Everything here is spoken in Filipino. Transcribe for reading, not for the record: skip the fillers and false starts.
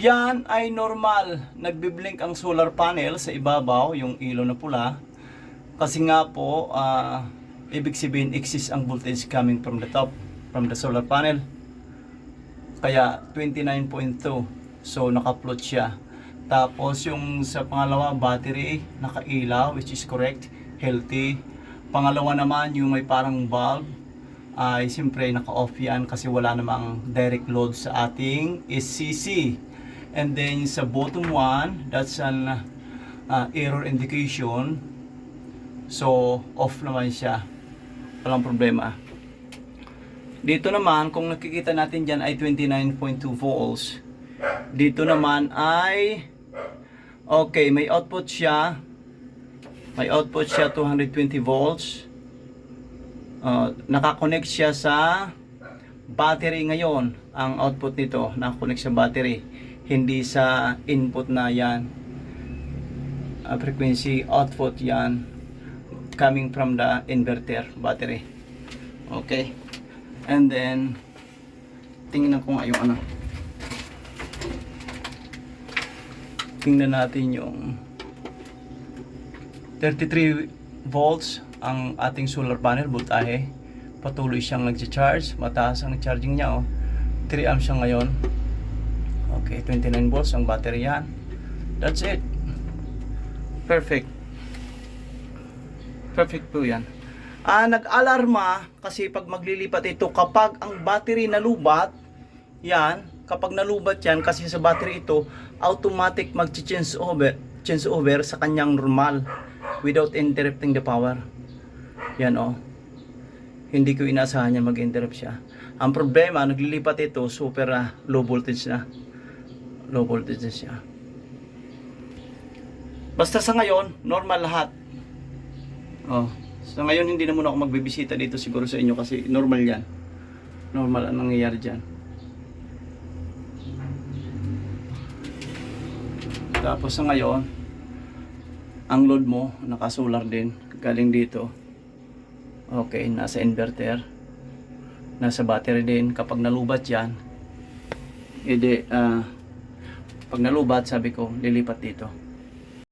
Yan ay normal. Nagbiblink ang solar panel sa ibabaw, yung ilaw na pula. Kasi nga po, ibig sabihin exist ang voltage coming from the top, from the solar panel. Kaya 29.2. So naka-float siya. Tapos yung sa pangalawa, battery, nakailaw, which is correct, healthy. Pangalawa naman, yung may parang bulb, ay siyempre naka-off yan kasi wala namang direct load sa ating SCC. And then sa bottom one, that's an error indication. So off naman siya, walang problema. Dito naman, kung nakikita natin dyan ay 29.2 volts. Dito naman ay okay, may output siya. May output siya 220 volts. Nakakonect siya sa battery ngayon. Ang output nito nakakonect sa battery, hindi sa input na yan. Frequency output yan coming from the inverter battery. Okay. And then tingnan ko nga yung ano. Tingnan natin yung 33 volts ang ating solar panel, voltahe. Patuloy siyang nag-charge, mataas ang charging niya, 3 amps siya ngayon. Okay, 29 volts ang battery yan. That's it. Perfect. Perfect po yan. Nag-alarma kasi pag maglilipat ito, kapag ang battery nalubat, yan, kapag nalubat yan, kasi sa battery ito, automatic mag-change over sa kanyang normal without interrupting the power. Yan hindi ko inasahan niya mag-interrupt siya. Ang problema, naglilipat ito, super low voltage na. Low voltage na siya. Basta sa ngayon, normal lahat. Sa ngayon, hindi na muna ako magbibisita dito siguro sa inyo kasi normal yan. Normal ang nangyayari dyan. Tapos sa ngayon, ang load mo, naka-solar din, galing dito. Okay, nasa inverter. Nasa battery din. Kapag nalubat yan, pag nalubat, sabi ko, lilipat dito.